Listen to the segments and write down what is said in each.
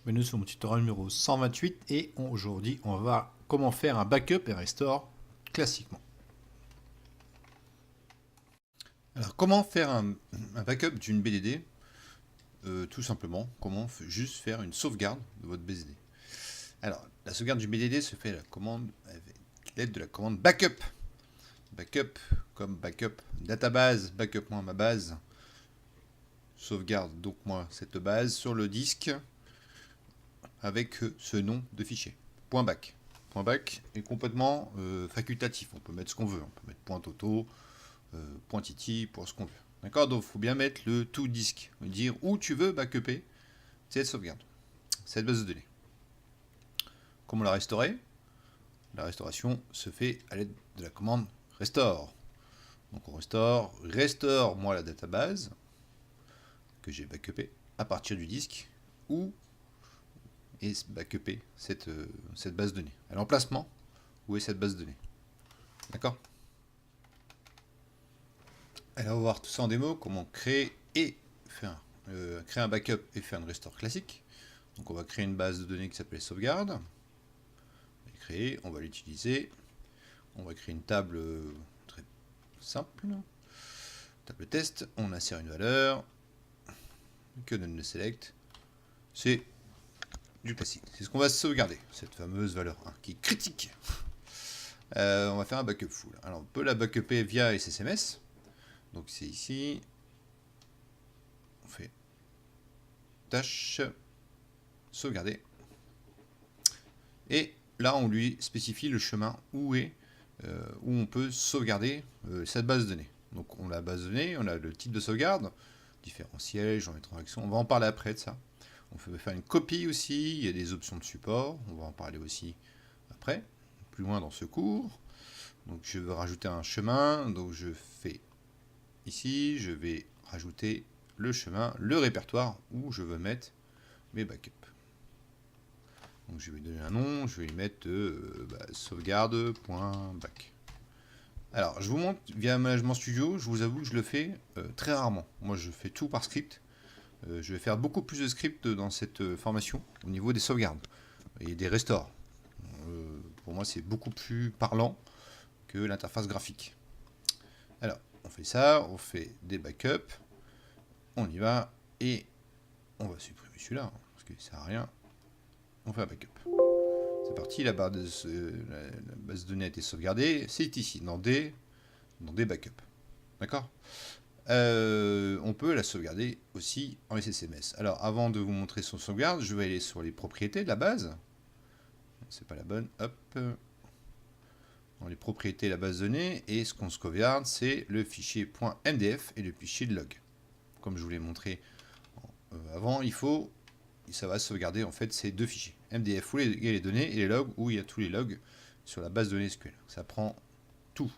Bienvenue sur mon tutoriel numéro 128 et aujourd'hui on va voir comment faire un backup et restore classiquement. Alors comment faire un backup d'une BDD? Tout simplement, juste faire une sauvegarde de votre BDD. Alors la sauvegarde du BDD se fait à la commande avec l'aide de la commande backup. Backup comme backup database, backup moi ma base, sauvegarde donc moi cette base sur le disque avec ce nom de fichier, .back. .back est complètement facultatif, on peut mettre ce qu'on veut, on peut mettre .toto, .titi, pour ce qu'on veut. D'accord. Donc il faut bien mettre le tout disque, dire où tu veux backuper cette sauvegarde, cette base de données. Comment la restaurer? La restauration se fait à l'aide de la commande restore. Donc on restaure moi la database que j'ai backupée à partir du disque ou et backuper cette base de données. À l'emplacement, où est cette base de données. D'accord. Alors on va voir tout ça en démo, comment créer un backup et faire une restore classique. Donc on va créer une base de données qui s'appelle sauvegarde. On va créer, on va l'utiliser. On va créer une table très simple. Table test, on insère une valeur. Que donne le select? C'est du classique. C'est ce qu'on va sauvegarder, cette fameuse valeur 1 qui est critique. On va faire un backup full. Alors on peut la backuper via SSMS. Donc c'est ici. On fait tâche, sauvegarder. Et là on lui spécifie le chemin où on peut sauvegarder cette base de données. Donc on a la base de données, on a le type de sauvegarde, différents sièges, en transaction. On va en parler après de ça. On peut faire une copie aussi, il y a des options de support, on va en parler aussi après, plus loin dans ce cours. Donc je veux rajouter un chemin, donc je fais ici, je vais rajouter le chemin, le répertoire où je veux mettre mes backups. Donc je vais lui donner un nom, je vais lui mettre sauvegarde.back. Alors je vous montre via Management Studio, je vous avoue que je le fais très rarement. Moi je fais tout par script. Je vais faire beaucoup plus de scripts dans cette formation au niveau des sauvegardes et des restores. Pour moi c'est beaucoup plus parlant que l'interface graphique. Alors on fait ça, on fait des backups, on y va et on va supprimer celui-là parce qu'il ne sert à rien. On fait un backup. C'est parti, la base de données a été sauvegardée. C'est ici, dans des backups. D'accord. On peut la sauvegarder aussi en SSMS. Alors, avant de vous montrer son sauvegarde, je vais aller sur les propriétés de la base. C'est pas la bonne. Hop. Dans les propriétés de la base de données. Et ce qu'on sauvegarde, c'est le fichier .mdf et le fichier de log. Comme je vous l'ai montré avant, ça va sauvegarder en fait ces deux fichiers. MDF où il y a les données et les logs où il y a tous les logs sur la base de données SQL. Ça prend tout.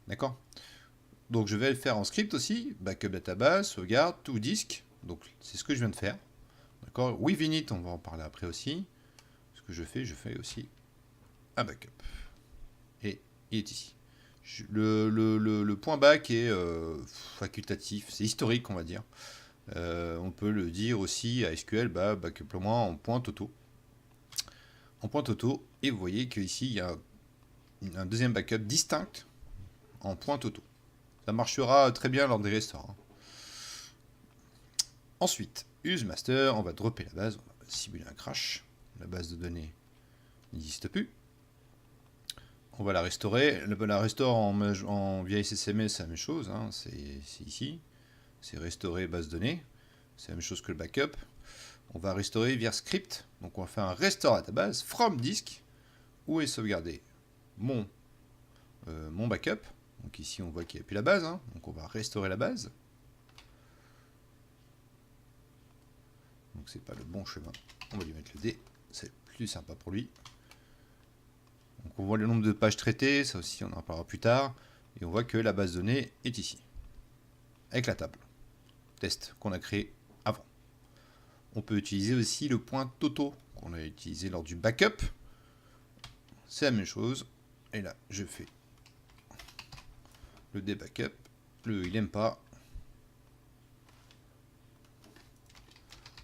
D'accord. Donc je vais le faire en script aussi. Backup database, sauvegarde, tout disque. Donc c'est ce que je viens de faire. D'accord. With init, on va en parler après aussi. Ce que je fais aussi un backup. Et il est ici. Le point back est facultatif, c'est historique on va dire. On peut le dire aussi à SQL, backup-moi en point toto. En point toto, et vous voyez qu'ici il y a un deuxième backup distinct en point toto. Ça marchera très bien lors des restores. Ensuite, use master, on va dropper la base, on va simuler un crash. La base de données n'existe plus. On va la restaurer. La restore via SSMS, c'est la même chose. Hein, c'est ici. C'est restaurer base de données. C'est la même chose que le backup. On va restaurer via script. Donc on va faire un restore database from disk où est sauvegardé mon backup. Donc ici on voit qu'il n'y a plus la base. Hein. Donc on va restaurer la base. Donc c'est pas le bon chemin. On va lui mettre le D. C'est plus sympa pour lui. Donc on voit le nombre de pages traitées. Ça aussi on en parlera plus tard. Et on voit que la base de données est ici. Avec la table. Test qu'on a créé avant. On peut utiliser aussi le point toto qu'on a utilisé lors du backup. C'est la même chose. Et là, je fais le debackup. Il n'aime pas.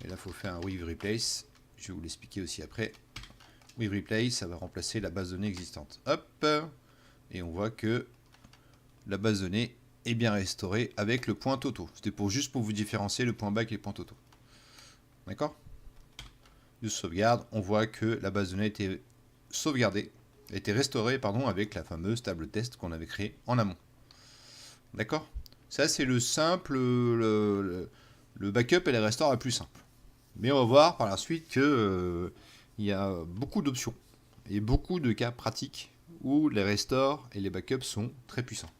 Et là, il faut faire un with replace. Je vais vous l'expliquer aussi après. With replace, ça va remplacer la base de données existante. Hop. Et on voit que la base de données est bien restaurée avec le point Toto. C'était juste pour vous différencier le point back et le point Toto. D'accord? De sauvegarde, on voit que la base de données a été sauvegardée, a été restaurée, pardon, avec la fameuse table test qu'on avait créée en amont. D'accord? Ça, c'est le simple, le backup et les restores la plus simple. Mais on va voir par la suite que il y a beaucoup d'options et beaucoup de cas pratiques où les restores et les backups sont très puissants.